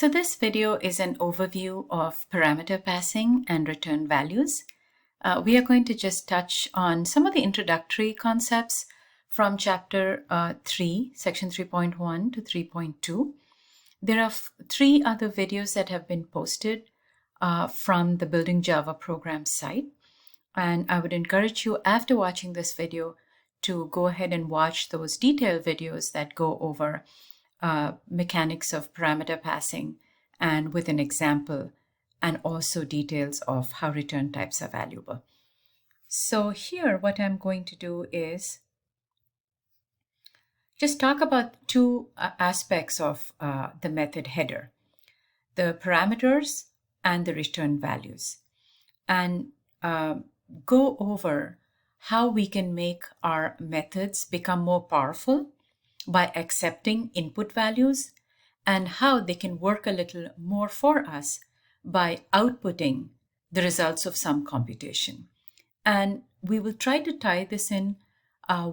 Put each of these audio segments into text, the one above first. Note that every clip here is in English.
So this video is an overview of parameter passing and return values. We are going to just touch on some of the introductory concepts from chapter 3, section 3.1 to 3.2. There are 3 other videos that have been posted from the Building Java program site. And I would encourage you, after watching this video, to go ahead and watch those detailed videos that go over mechanics of parameter passing and with an example, and also details of how return types are valuable. So here, what I'm going to do is just talk about 2 aspects of the method header, the parameters and the return values, and go over how we can make our methods become more powerful by accepting input values, and how they can work a little more for us by outputting the results of some computation. And we will try to tie this in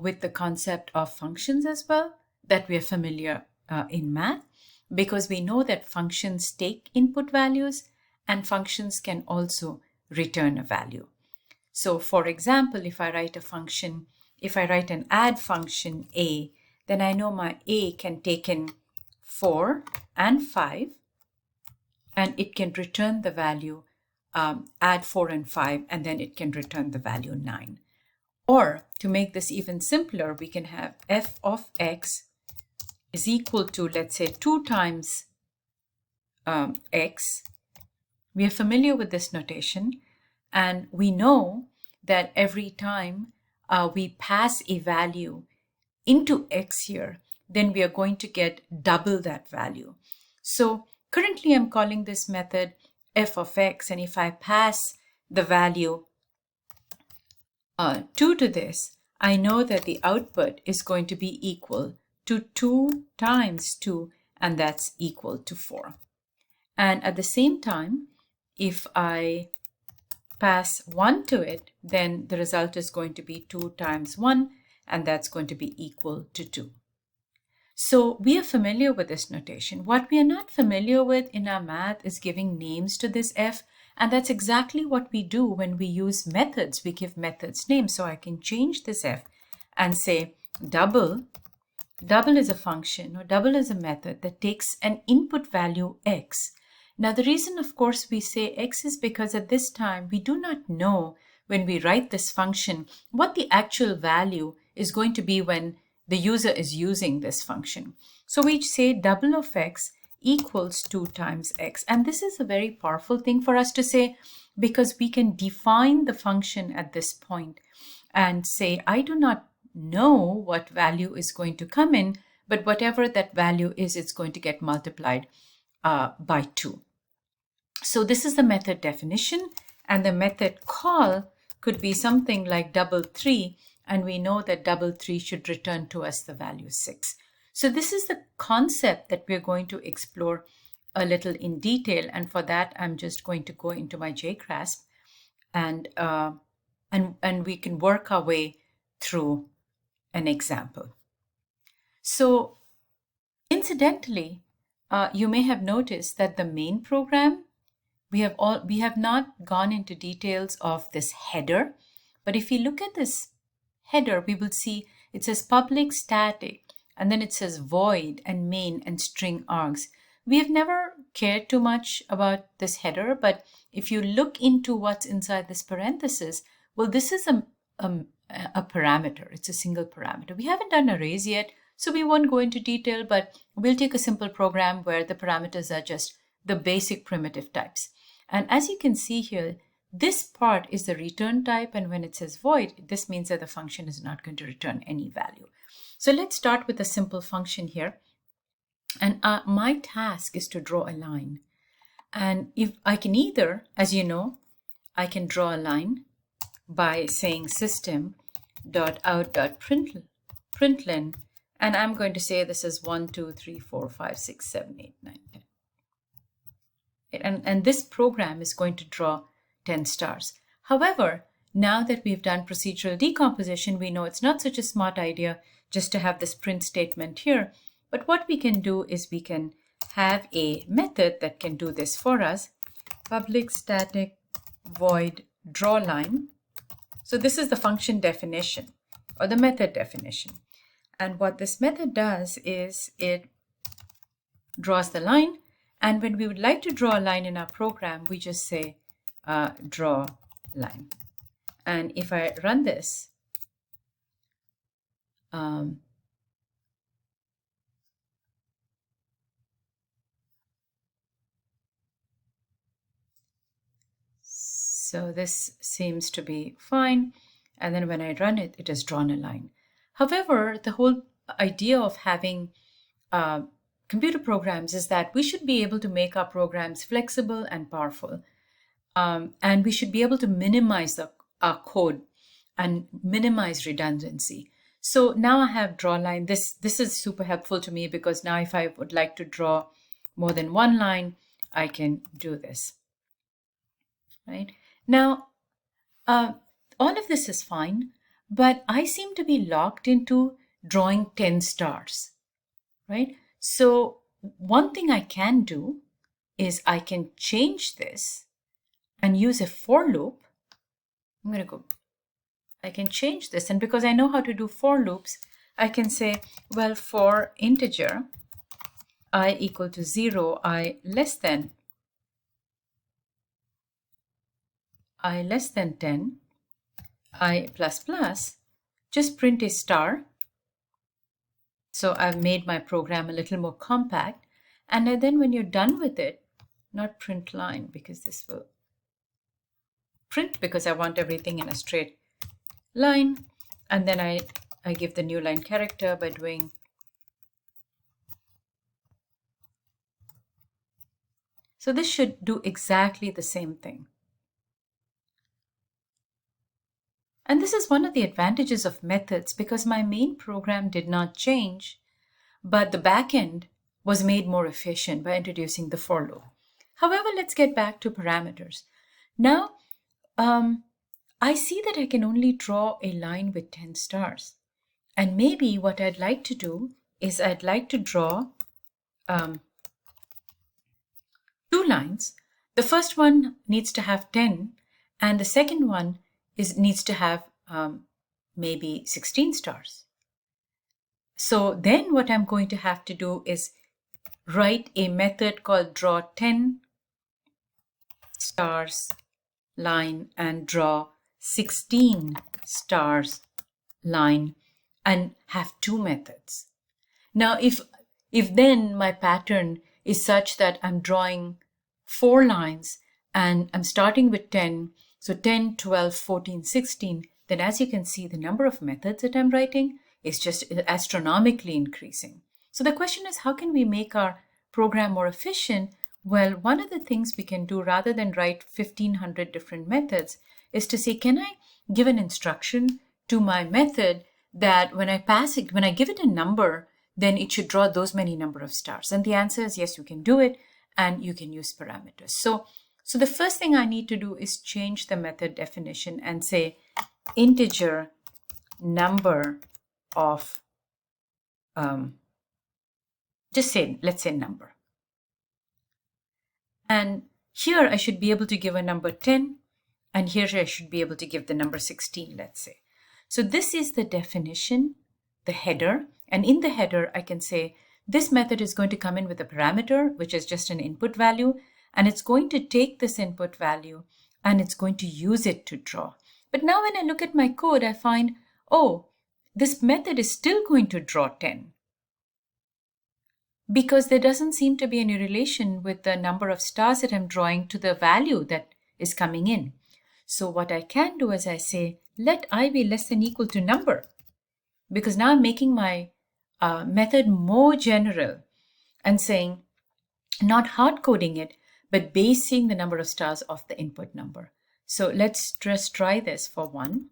with the concept of functions as well, that we are familiar in math, because we know that functions take input values and functions can also return a value. So for example, if I write an add function a, then I know my a can take in 4 and 5, and it can return the value, add 4 and 5, and then it can return the value 9. Or to make this even simpler, we can have f of x is equal to, let's say, 2 times x. We are familiar with this notation, and we know that every time we pass a value into x here, then we are going to get double that value. So currently I'm calling this method f of x, and if I pass the value 2 to this, I know that the output is going to be equal to 2 times 2, and that's equal to 4. And at the same time, if I pass 1 to it, then the result is going to be 2 times 1, and that's going to be equal to 2. So we are familiar with this notation. What we are not familiar with in our math is giving names to this f, and that's exactly what we do when we use methods. We give methods names. So I can change this f and say double. Double is a function, or double is a method that takes an input value x. Now the reason, of course, we say x is because at this time we do not know, when we write this function, what the actual value is going to be when the user is using this function. So we say double of x equals 2 times x. And this is a very powerful thing for us to say, because we can define the function at this point and say, I do not know what value is going to come in, but whatever that value is, it's going to get multiplied by 2. So this is the method definition, and the method call could be something like double 3, and we know that double 3 should return to us the value 6. So this is the concept that we're going to explore a little in detail, and for that I'm just going to go into my JGrasp, and we can work our way through an example. So incidentally, you may have noticed that the main program, we have not gone into details of this header, but if you look at this header, we will see it says public static, and then it says void and main and string args. We have never cared too much about this header, but if you look into what's inside this parenthesis, well, this is a parameter. It's a single parameter. We haven't done arrays yet, so we won't go into detail, but we'll take a simple program where the parameters are just the basic primitive types. And as you can see here, this part is the return type, and when it says void, this means that the function is not going to return any value. So let's start with a simple function here. And my task is to draw a line. And if I can either, as you know, I can draw a line by saying system.out.println, and I'm going to say this is 1, 2, 3, 4, 5, 6, 7, 8, 9, 10. And this program is going to draw 10 stars. However, now that we've done procedural decomposition, we know it's not such a smart idea just to have this print statement here. But what we can do is we can have a method that can do this for us. Public static void draw line. So this is the function definition or the method definition. And what this method does is it draws the line. And when we would like to draw a line in our program, we just say draw line. And if I run this, so this seems to be fine. And then when I run it, it has drawn a line. However, the whole idea of having computer programs is that we should be able to make our programs flexible and powerful. And we should be able to minimize our code and minimize redundancy. So now I have draw line. This is super helpful to me because now if I would like to draw more than one line, I can do this. Right? Now, all of this is fine, but I seem to be locked into drawing 10 stars, right? So one thing I can do is I can change this and use a for loop. I'm going to go, I can change this. And because I know how to do for loops, I can say, well, for integer I equal to 0, I less than 10, I plus plus, just print a star. So I've made my program a little more compact. And then when you're done with it, not print line, because this will print because I want everything in a straight line. And then I give the new line character by doing so this should do exactly the same thing. And this is one of the advantages of methods because my main program did not change, but the backend was made more efficient by introducing the for loop. However, let's get back to parameters. Now, I see that I can only draw a line with 10 stars. And maybe what I'd like to do is I'd like to draw 2 lines. The first one needs to have 10, and the second one needs to have maybe 16 stars. So then what I'm going to have to do is write a method called draw 10 stars line and draw 16 stars line and have 2 methods. Now, if then my pattern is such that I'm drawing 4 lines and I'm starting with 10, so 10, 12, 14, 16, then as you can see, the number of methods that I'm writing is just astronomically increasing. So the question is, how can we make our program more efficient? Well, one of the things we can do rather than write 1,500 different methods is to say, can I give an instruction to my method that when I give it a number, then it should draw those many number of stars? And the answer is yes, you can do it, and you can use parameters. So the first thing I need to do is change the method definition and say integer number of, let's say number. And here I should be able to give a number 10, and here I should be able to give the number 16, let's say. So this is the definition, the header, and in the header I can say this method is going to come in with a parameter, which is just an input value, and it's going to take this input value and it's going to use it to draw. But now when I look at my code, I find, oh, this method is still going to draw 10 because there doesn't seem to be any relation with the number of stars that I'm drawing to the value that is coming in. So what I can do is I say, let I be less than equal to number, because now I'm making my method more general and saying, not hard coding it, but basing the number of stars off the input number. So let's just try this for 1.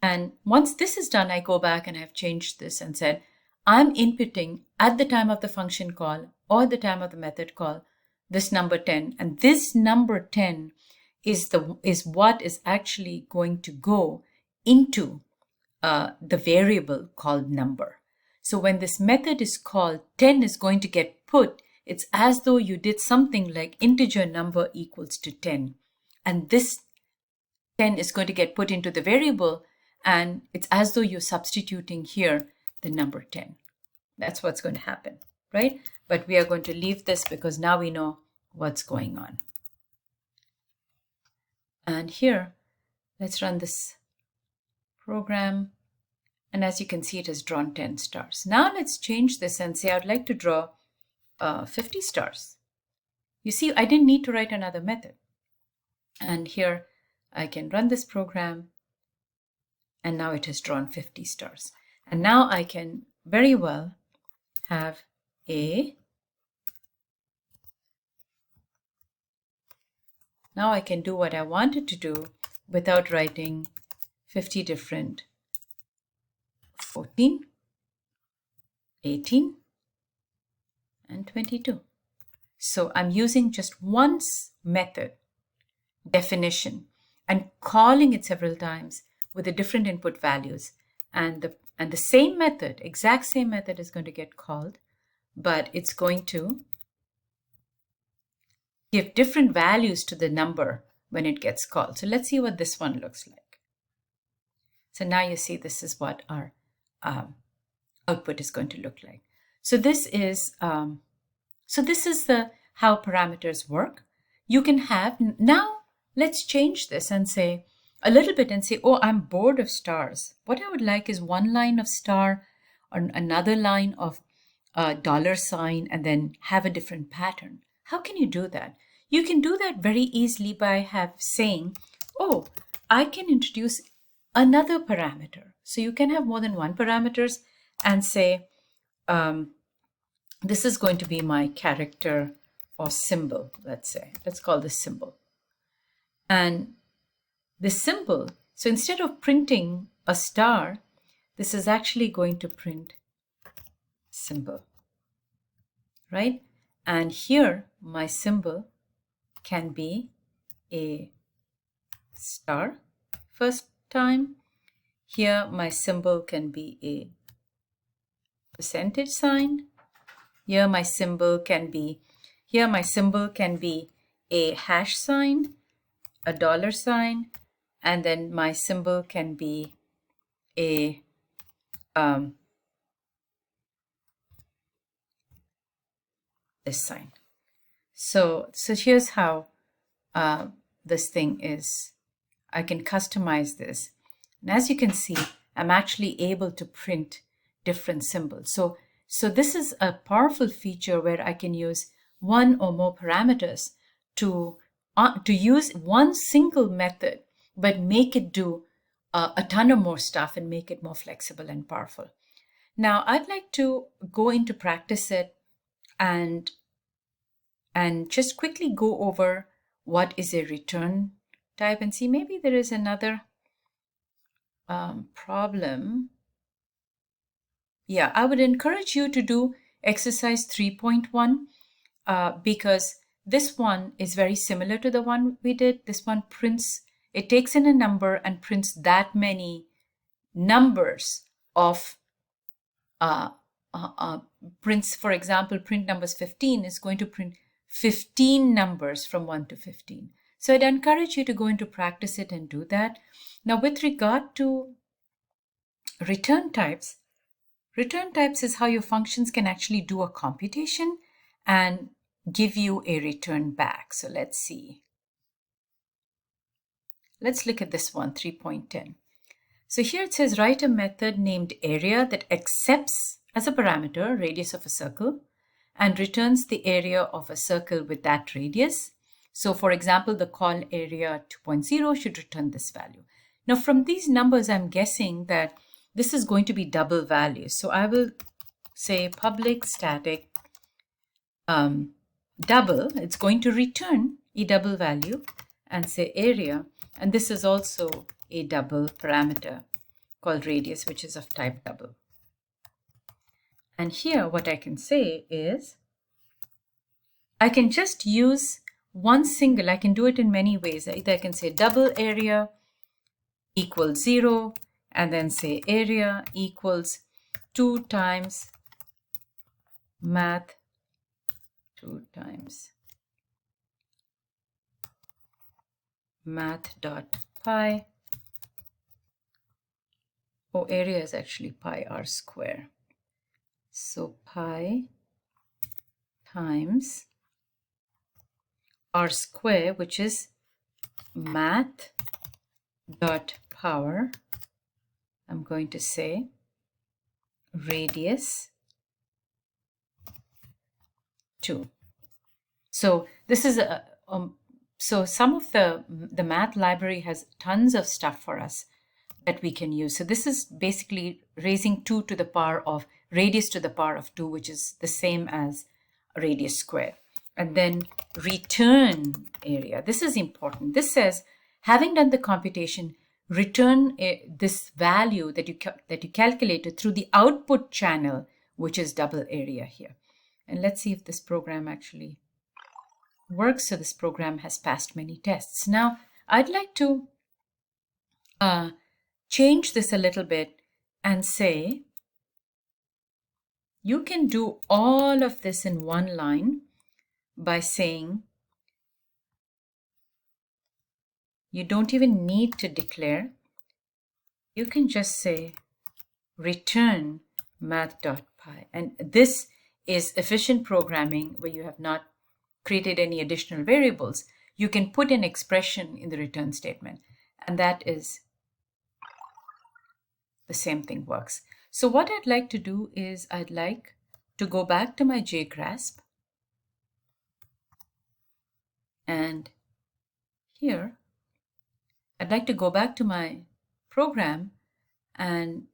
And once this is done, I go back and I've changed this and said, I'm inputting at the time of the function call or the time of the method call this number 10. And this number 10 is what is actually going to go into the variable called number. So when this method is called, 10 is going to get put It's as though you did something like integer number equals to 10. And this 10 is going to get put into the variable, and it's as though you're substituting here the number 10. That's what's going to happen, right? But we are going to leave this because now we know what's going on. And here, let's run this program. And as you can see, it has drawn 10 stars. Now let's change this and say I'd like to draw 50 stars. You see, I didn't need to write another method. And here I can run this program, and now it has drawn 50 stars. And now I can very well have now I can do what I wanted to do without writing 50 different 14, 18, and 22. So I'm using just one method definition and calling it several times with the different input values, and the same method, exact same method, is going to get called, but it's going to give different values to the number when it gets called. So let's see what this one looks like. So now you see this is what our output is going to look like. So this is how parameters work. You can have, now let's change this and say a little bit and say, oh, I'm bored of stars. What I would like is one line of star or another line of dollar sign, and then have a different pattern. How can you do that? You can do that very easily by saying, oh, I can introduce another parameter. So you can have more than one parameters and say, this is going to be my character or symbol, let's say. Let's call this symbol. And this symbol, so instead of printing a star, this is actually going to print symbol, right? And here my symbol can be a star first time. Here my symbol can be a percentage sign. Here my symbol can be a hash sign, a dollar sign, and then my symbol can be a this sign. So here's how this thing is. I can customize this. And as you can see, I'm actually able to print different symbols. So this is a powerful feature where I can use one or more parameters to use one single method, but make it do a ton of more stuff and make it more flexible and powerful. Now I'd like to go into practice it and just quickly go over what is a return type and see maybe there is another problem. Yeah, I would encourage you to do exercise 3.1 because this one is very similar to the one we did. This one prints, it takes in a number and prints that many numbers of prints. For example, print numbers 15 is going to print 15 numbers from 1 to 15. So I'd encourage you to go into practice it and do that. Now with regard to return types is how your functions can actually do a computation and give you a return back. So let's see. Let's look at this one, 3.10. So here it says write a method named area that accepts as a parameter radius of a circle and returns the area of a circle with that radius. So for example, the call area 2.0 should return this value. Now from these numbers, I'm guessing that this is going to be double values. So I will say public static double. It's going to return a double value and say area. And this is also a double parameter called radius, which is of type double. And here what I can say is I can just use one single. I can do it in many ways. Either I can say double area equals 0, and then say area equals 2 times math 2 times math.pi. Oh, area is actually pi r square. So pi times r square, which is math dot power, I'm going to say radius 2. So this is so some of the math library has tons of stuff for us that we can use. So this is basically raising 2 to the power of radius to the power of 2, which is the same as radius square. And then return area. This is important. This says, having done the computation, return this value that you calculated through the output channel, which is double area here. And let's see if this program actually works. So this program has passed many tests. Now, I'd like to change this a little bit and say, you can do all of this in one line by saying, you don't even need to declare. You can just say return math.py. And this is efficient programming where you have not created any additional variables. You can put an expression in the return statement, and that is the same thing works. So what I'd like to do is I'd like to go back to my JGrasp, and here I'd like to go back to my program and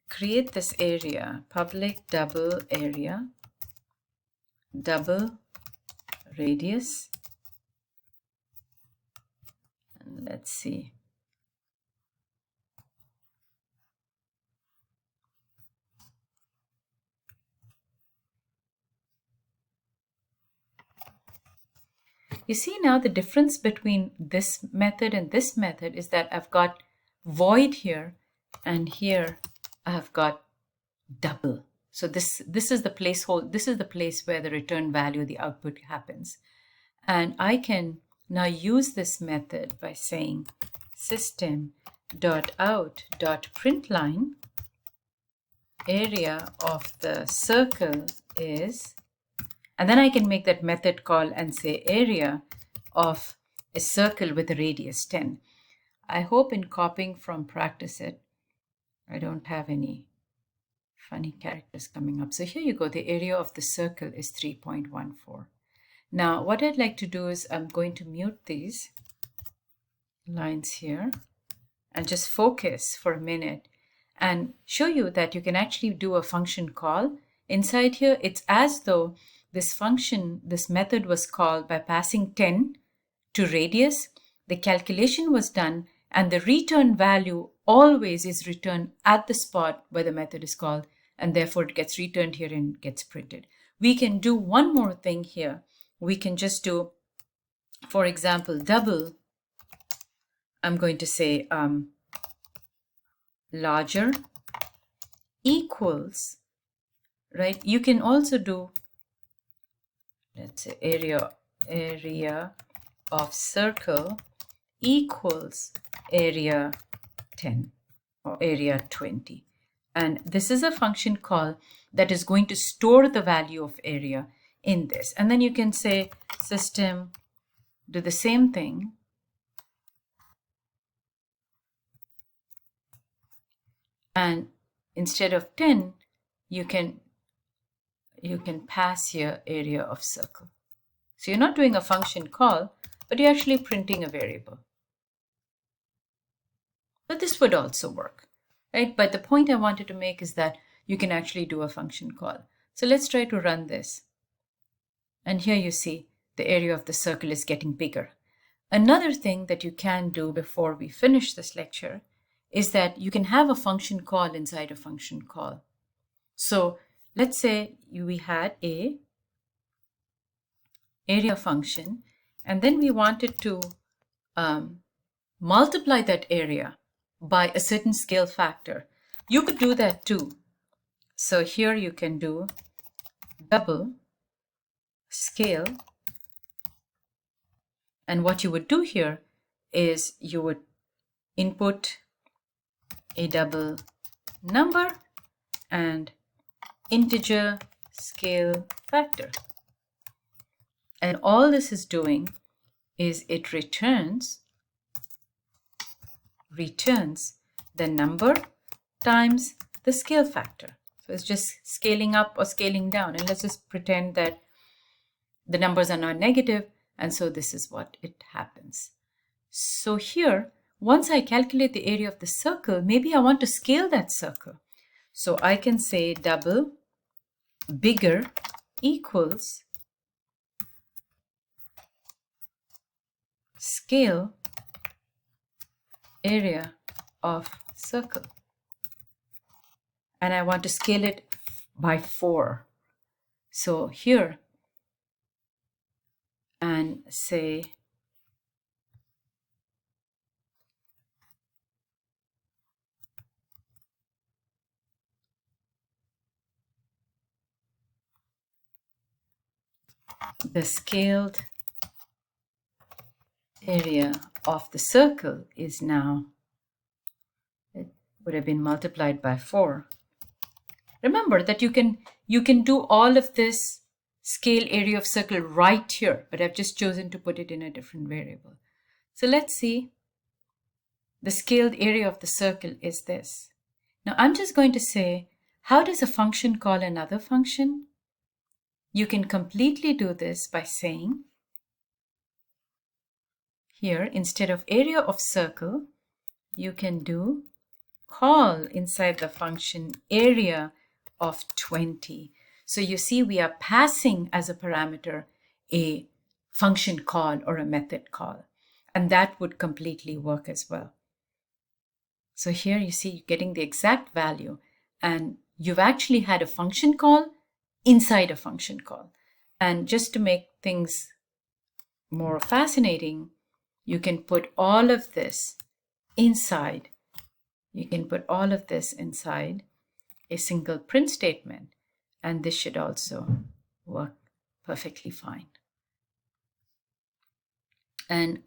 create this area, public double area, double radius, and let's see. You see now the difference between this method and this method is that I've got void here, and here I've got double. So this is the placeholder. This is the place where the return value, the output happens. And I can now use this method by saying system.out.println area of the circle is, and then I can make that method call and say area of a circle with a radius 10. I hope in copying from practice it, I don't have any funny characters coming up. So here you go. The area of the circle is 3.14. Now, what I'd like to do is I'm going to mute these lines here and just focus for a minute and show you that you can actually do a function call. Inside here, it's as though this function, this method was called by passing 10 to radius. The calculation was done, and the return value always is returned at the spot where the method is called, and therefore it gets returned here and gets printed. We can do one more thing here. We can just do, for example, double. I'm going to say larger equals, right? You can also do, let's say area of circle equals area 10 or area 20. And this is a function call that is going to store the value of area in this. And then you can say system, do the same thing. And instead of 10, you can pass here area of circle. So you're not doing a function call, but you're actually printing a variable. But this would also work, right? But the point I wanted to make is that you can actually do a function call. So let's try to run this. And here you see the area of the circle is getting bigger. Another thing that you can do before we finish this lecture is that you can have a function call inside a function call. So let's say we had a area function, and then we wanted to multiply that area by a certain scale factor. You could do that too. So here you can do double scale. And what you would do here is you would input a double number and integer scale factor. And all this is doing is it returns the number times the scale factor. So it's just scaling up or scaling down. And let's just pretend that the numbers are not negative, and so this is what it happens. So here, once I calculate the area of the circle, maybe I want to scale that circle. So I can say double bigger equals scale area of circle. And I want to scale it by 4. So here, and say the scaled area of the circle is now, it would have been multiplied by 4. Remember that you can do all of this scale area of circle right here, but I've just chosen to put it in a different variable. So let's see. The scaled area of the circle is this. Now I'm just going to say, how does a function call another function? You can completely do this by saying, here, instead of area of circle, you can do call inside the function area of 20. So you see we are passing as a parameter a function call or a method call, and that would completely work as well. So here you see you're getting the exact value, and you've actually had a function call inside a function call. And just to make things more fascinating, you can put all of this inside. You can put all of this inside a single print statement, and this should also work perfectly fine. And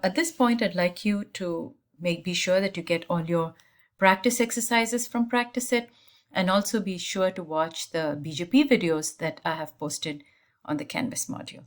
at this point, I'd like you to be sure that you get all your practice exercises from Practice It, and also be sure to watch the BJP videos that I have posted on the Canvas module.